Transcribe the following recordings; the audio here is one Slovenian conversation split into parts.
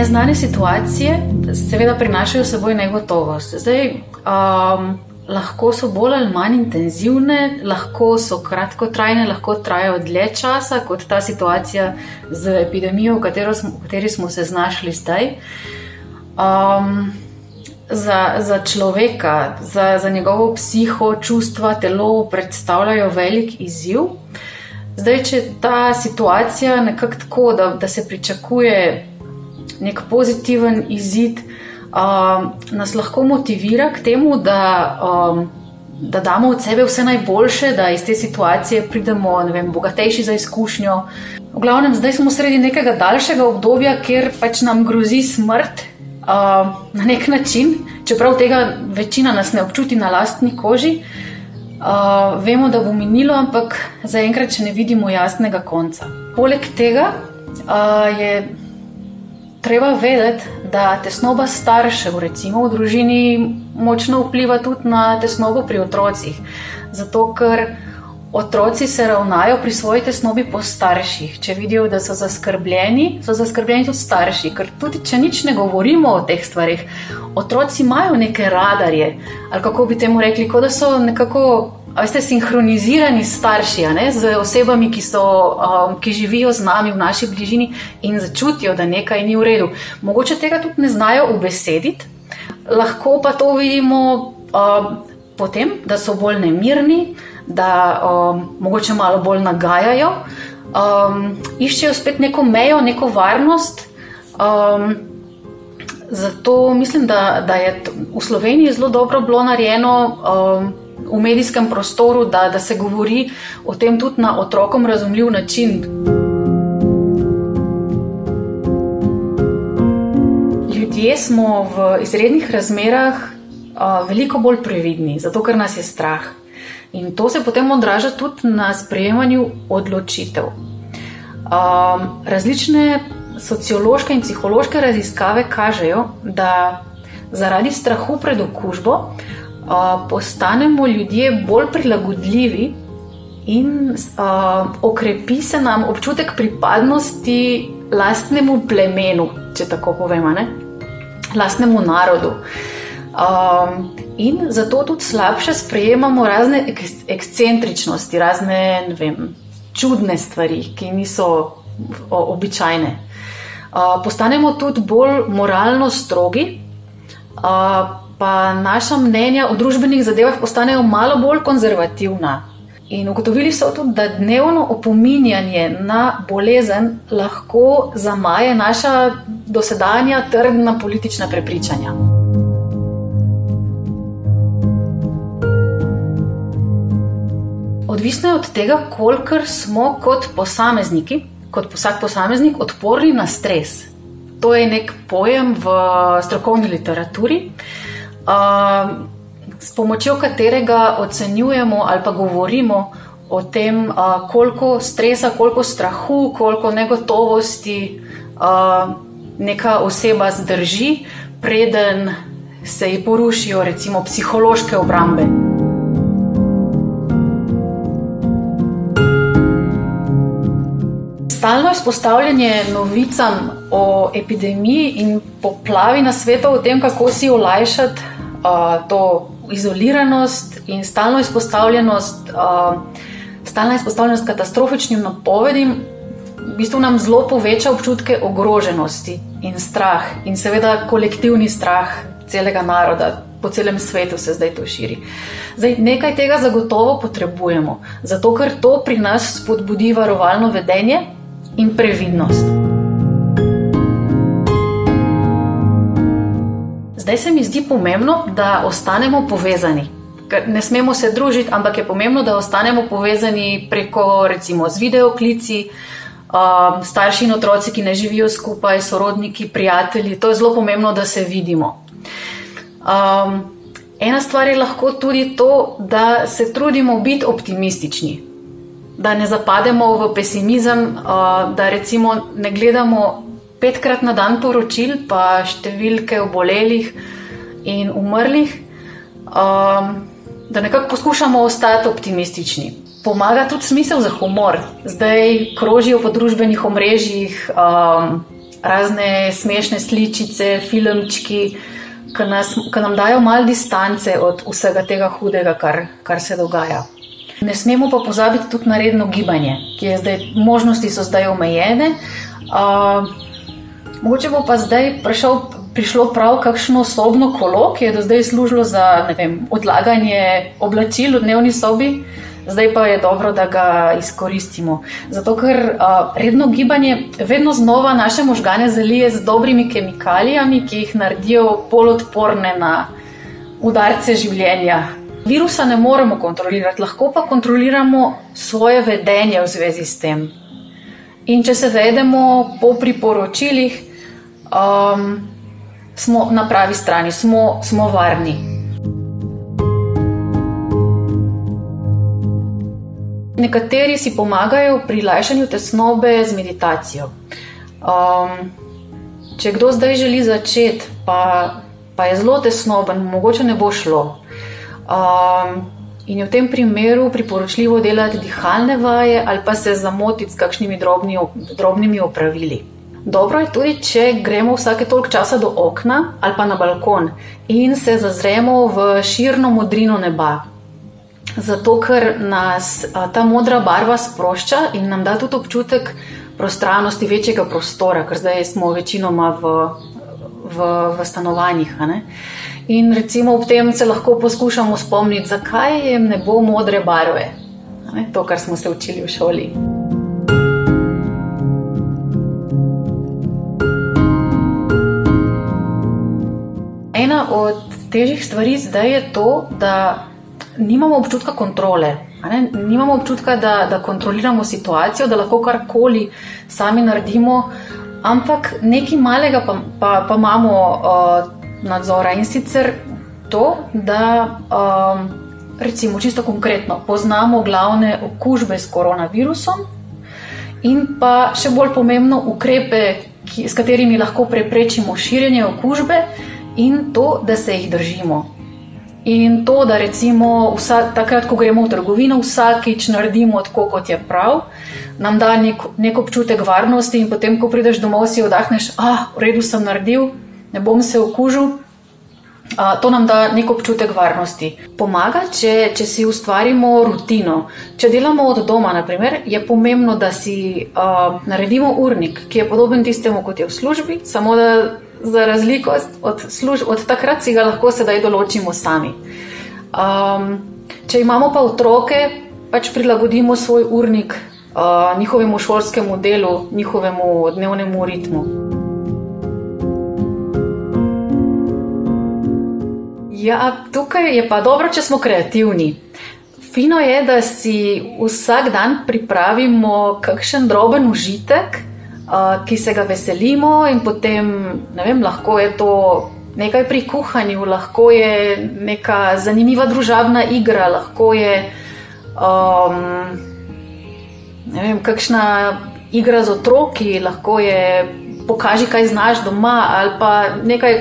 Neznane situacije seveda prinašajo s seboj negotovost. Zdaj, lahko so bolj ali manj intenzivne, lahko so kratkotrajne, lahko trajajo dlje časa, kot ta situacija z epidemijo, v kateri smo se znašli zdaj. Za človeka, za njegovo psiho, čustva, telo predstavljajo velik izziv. Zdaj, če ta situacija nekako tako, da se pričakuje nek pozitiven izid, nas lahko motivira k temu, da damo od sebe vse najboljše, da iz te situacije pridemo, bogatejši za izkušnjo. V glavnem, zdaj smo sredi nekega daljšega obdobja, kjer pač nam grozi smrt na nek način, čeprav tega večina nas ne občuti na lastni koži. Vemo, da bo minilo, ampak zaenkrat še ne vidimo jasnega konca. Poleg tega je treba vedeti, da tesnoba staršev, recimo v družini, močno vpliva tudi na tesnobo pri otrocih. Zato, ker otroci se ravnajo pri svoji tesnobi po starših. Če vidijo, da so zaskrbljeni tudi starši. Ker tudi, če nič ne govorimo o teh stvarih, otroci imajo neke radarje, ali kako bi temu rekli, kot da so nekako, sinhronizirani starši, z osebami, ki živijo z nami v naši bližini in začutijo, da nekaj ni v redu. Mogoče tega tudi ne znajo ubesediti, lahko pa to vidimo potem, da so bolj nemirni, da mogoče malo bolj nagajajo, iščejo spet neko mejo, neko varnost. Zato mislim, da je v Sloveniji zelo dobro bilo narejeno v medijskem prostoru, da se govori o tem tudi na otrokom razumljiv način. Ljudje smo v izrednih razmerah veliko bolj previdni, zato ker nas je strah. In to se potem odraža tudi na sprejemanju odločitev. Različne sociološke in psihološke raziskave kažejo, da zaradi strahu pred okužbo postanemo ljudje bolj prilagodljivi in okrepi se nam občutek pripadnosti lastnemu plemenu, če tako povem, lastnemu narodu. In zato tudi slabše sprejemamo razne ekscentričnosti, razne, čudne stvari, ki niso običajne. Postanemo tudi bolj moralno strogi, pa naša mnenja o družbenih zadevah postanejo malo bolj konzervativna. In ugotovili so tudi, da dnevno opominjanje na bolezen lahko zamaje naša dosedanja trdna politična prepričanja. Odvisno je od tega, kolikor smo kot vsak posameznik odporni na stres. To je nek pojem v strokovni literaturi, s pomočjo katerega ocenjujemo ali pa govorimo o tem, koliko stresa, koliko strahu, koliko negotovosti neka oseba zdrži, preden se ji porušijo recimo psihološke obrambe. Stalno izpostavljanje novicam o epidemiji in poplavi na svetu o tem, kako si olajšati to izoliranost in stalna izpostavljenost katastrofičnim napovedim, v bistvu nam zelo poveča občutke ogroženosti in strah in seveda kolektivni strah celega naroda. Po celem svetu se zdaj to širi. Zdaj, nekaj tega zagotovo potrebujemo, zato ker to pri nas spodbudi varovalno vedenje in previdnost. Zdaj se mi zdi pomembno, da ostanemo povezani. Ker ne smemo se družiti, ampak je pomembno, da ostanemo povezani preko recimo z videoklici, starši in otroci, ki ne živijo skupaj, sorodniki, prijatelji. To je zelo pomembno, da se vidimo. Ena stvar je lahko tudi to, da se trudimo biti optimistični. Da ne zapademo v pesimizem, da recimo ne gledamo 5-krat na dan poročil, pa številke obolelih in umrlih, da nekako poskušamo ostati optimistični. Pomaga tudi smisel za humor. Zdaj krožijo po družbenih omrežjih razne smešne sličice, filmčki, ki nam dajo malo distance od vsega tega hudega, kar se dogaja. Ne smemo pa pozabiti tudi na redno gibanje, ki je zdaj, možnosti so zdaj omejene. Mogoče bo pa zdaj prišlo prav kakšno sobno kolo, ki je do zdaj služilo za, ne vem, odlaganje oblačil v dnevni sobi, zdaj pa je dobro, da ga izkoristimo. Zato, ker redno gibanje vedno znova naše možgane zalije z dobrimi kemikalijami, ki jih naredijo bolj odporne na udarce življenja. Virusa ne moremo kontrolirati, lahko pa kontroliramo svoje vedenje v zvezi s tem. In če se vedemo po priporočilih, smo na pravi strani, smo varni. Nekateri si pomagajo pri lajšanju tesnobe z meditacijo. Če kdo zdaj želi začeti, pa je zelo tesnoben, mogoče ne bo šlo. In je v tem primeru priporočljivo delati dihalne vaje ali pa se zamotiti s kakšnimi drobnimi opravili. Dobro je tudi, če gremo vsake toliko časa do okna ali pa na balkon in se zazremo v širno modrino neba. Zato, ker nas ta modra barva sprošča in nam da tudi občutek prostranosti, večjega prostora, ker zdaj smo večinoma v stanovanjih. In recimo ob tem se lahko poskušamo spomniti, zakaj je nebo modre barve. To, kar smo se učili v šoli. Ena od težjih stvari zdaj je to, da nimamo občutka kontrole. Nimamo občutka, da kontroliramo situacijo, da lahko karkoli sami naredimo, ampak nekaj malega pa imamo nadzora, in sicer to, da recimo čisto konkretno poznamo glavne okužbe s koronavirusom in pa še bolj pomembno ukrepe, s katerimi lahko preprečimo širjenje okužbe, in to, da se jih držimo. In to, da recimo takrat, ko gremo v trgovino, vsakič naredimo tako, kot je prav, nam da nek občutek varnosti, in potem, ko prideš domov, si odahneš, v redu sem naredil, ne bom se okužil. To nam da nek občutek varnosti. Pomaga, če si ustvarimo rutino. Če delamo od doma, na primer, je pomembno, da si naredimo urnik, ki je podoben tistemu, kot je v službi, samo da za razliko od takrat si ga lahko sedaj določimo sami. Če imamo pa otroke, pač prilagodimo svoj urnik njihovemu šolskemu delu, njihovemu dnevnemu ritmu. Ja, tukaj je pa dobro, če smo kreativni. Fino je, da si vsak dan pripravimo kakšen droben užitek, ki se ga veselimo, in potem, ne vem, lahko je to nekaj pri kuhanju, lahko je neka zanimiva družabna igra, lahko je ne vem, kakšna igra z otroki, lahko je pokaži, kaj znaš doma, ali pa nekaj,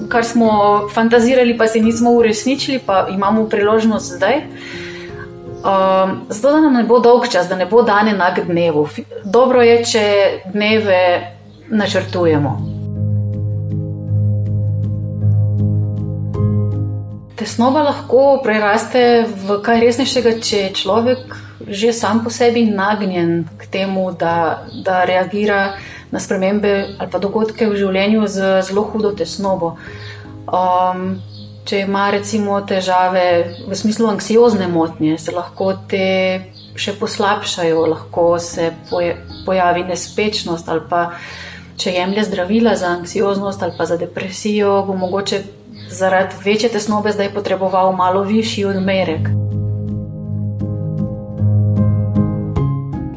kar smo fantazirali, pa se nismo uresničili, pa imamo priložnost zdaj. Zato, da nam ne bo dolg čas, da ne bo dan enak dnevu. Dobro je, če dneve načrtujemo. Tesnoba lahko preraste v kaj resnejšega, če je človek že sam po sebi nagnjen k temu, da reagira na spremembe ali pa dogodke v življenju z zelo hudo tesnobo. Če ima recimo težave v smislu anksiozne motnje, se lahko te še poslabšajo, lahko se pojavi nespečnost, ali pa če jemlje zdravila za anksioznost ali pa za depresijo, bo mogoče zaradi večje tesnobe zdaj potreboval malo višji odmerek.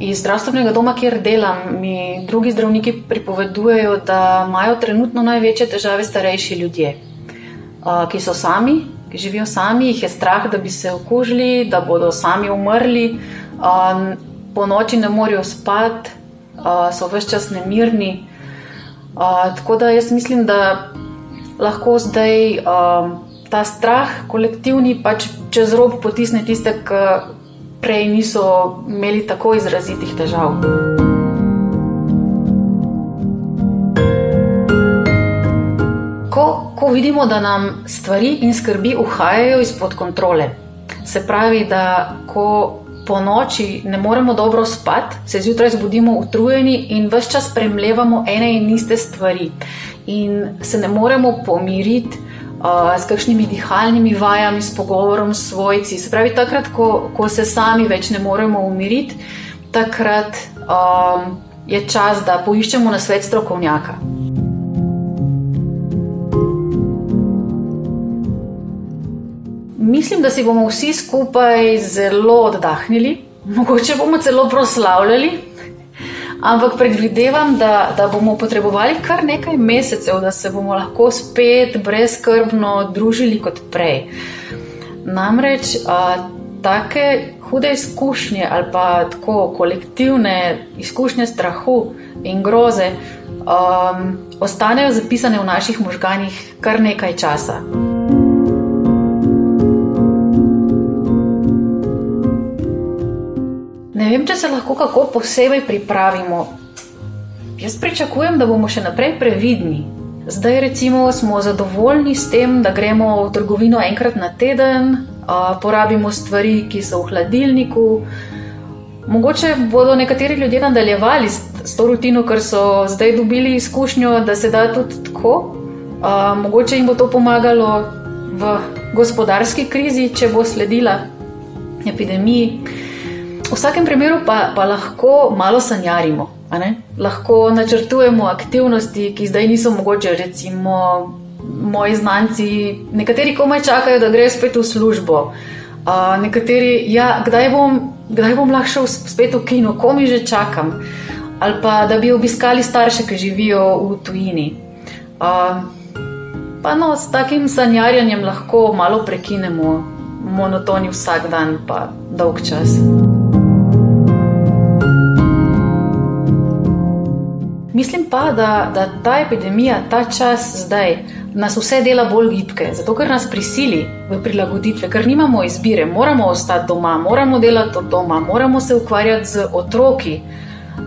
Iz zdravstvenega doma, kjer delam, mi drugi zdravniki pripovedujejo, da imajo trenutno največje težave starejši ljudje, ki so sami, ki živijo sami, jih je strah, da bi se okužili, da bodo sami umrli, po noči ne morejo spati, so ves čas nemirni. Tako da jaz mislim, da lahko zdaj ta strah kolektivni pač čez rob potisne tiste, ki prej niso imeli tako izrazitih težav. ko vidimo, da nam stvari in skrbi uhajajo izpod kontrole. Se pravi, da ko po noči ne moremo dobro spati, se zjutraj zbudimo utrujeni in ves čas premlevamo ene in iste stvari. In se ne moremo pomiriti s kakšnimi dihalnimi vajami, s pogovorom s svojci. Se pravi, takrat, ko se sami več ne moremo umiriti, takrat je čas, da poiščemo nasvet strokovnjaka. Mislim, da si bomo vsi skupaj zelo oddahnili, mogoče bomo celo proslavljali, ampak predvidevam, da bomo potrebovali kar nekaj mesecev, da se bomo lahko spet brezskrbno družili kot prej. Namreč take hude izkušnje ali pa tako kolektivne izkušnje strahu in groze ostanejo zapisane v naših možganih kar nekaj časa. Ne vem, če se lahko kako posebej pripravimo. Jaz pričakujem, da bomo še naprej previdni. Zdaj recimo smo zadovoljni s tem, da gremo v trgovino enkrat na teden, porabimo stvari, ki so v hladilniku. Mogoče bodo nekateri ljudje nadaljevali s to rutino, ker so zdaj dobili izkušnjo, da se da tudi tako. Mogoče jim bo to pomagalo v gospodarski krizi, če bo sledila epidemiji. V vsakem primeru pa lahko malo sanjarimo, lahko načrtujemo aktivnosti, ki zdaj niso mogoče, recimo moji znanci, nekateri komaj čakajo, da grejo spet v službo, nekateri, kdaj bom lahko šel spet v kino, komi že čakam, ali pa da bi obiskali starše, ki živijo v tujini. Pa no, s takim sanjarjanjem lahko malo prekinemo monotoni vsak dan pa dolg čas. Mislim pa, da ta epidemija, ta čas zdaj nas vse dela bolj gibke, zato ker nas prisili v prilagoditve, ker nimamo izbire, moramo ostati doma, moramo delati od doma, moramo se ukvarjati z otroki,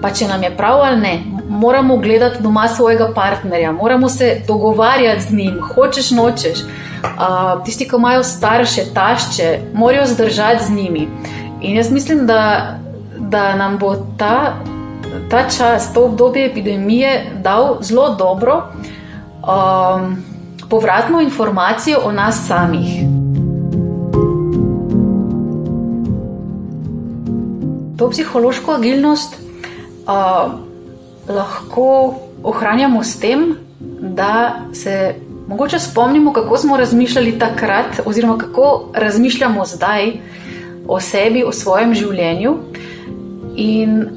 pa če nam je prav ali ne, moramo gledati doma svojega partnerja, moramo se dogovarjati z njim, hočeš nočeš, tisti, ki imajo starše, tašče, morajo zdržati z njimi. In jaz mislim, da nam bo ta čas, to obdobje epidemije dal zelo dobro povratno informacijo o nas samih. To psihološko agilnost lahko ohranjamo s tem, da se mogoče spomnimo, kako smo razmišljali takrat oziroma kako razmišljamo zdaj o sebi, o svojem življenju. In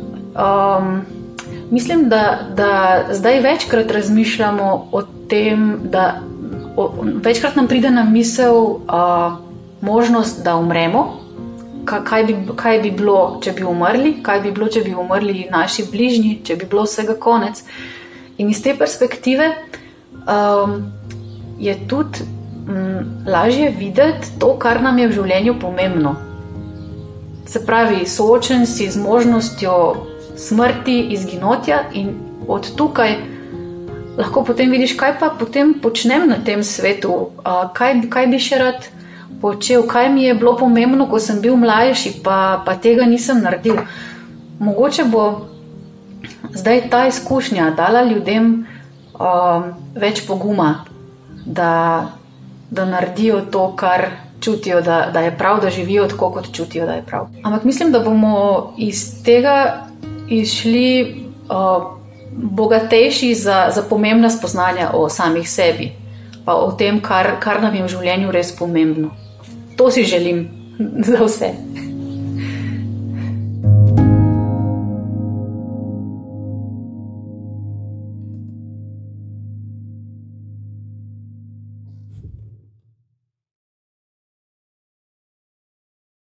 mislim, da zdaj večkrat razmišljamo o tem, da večkrat nam pride na misel možnost, da umremo, kaj bi bilo, če bi umrli, kaj bi bilo, če bi umrli naši bližnji, če bi bilo vsega konec. In iz te perspektive je tudi lažje videti to, kar nam je v življenju pomembno. Se pravi, soočen si z možnostjo smrti, izginotja in od tukaj lahko potem vidiš, kaj pa potem počnem na tem svetu, kaj bi še rad počel, kaj mi je bilo pomembno, ko sem bil mlajši, pa tega nisem naredil. Mogoče bo zdaj ta izkušnja dala ljudem več poguma, da naredijo to, kar čutijo, da je prav, da živijo tako, kot čutijo, da je prav. Ampak mislim, da bomo iz tega izšli bogatejši za pomembna spoznanja o samih sebi, pa o tem, kar nam je v življenju res pomembno. To si želim za vse.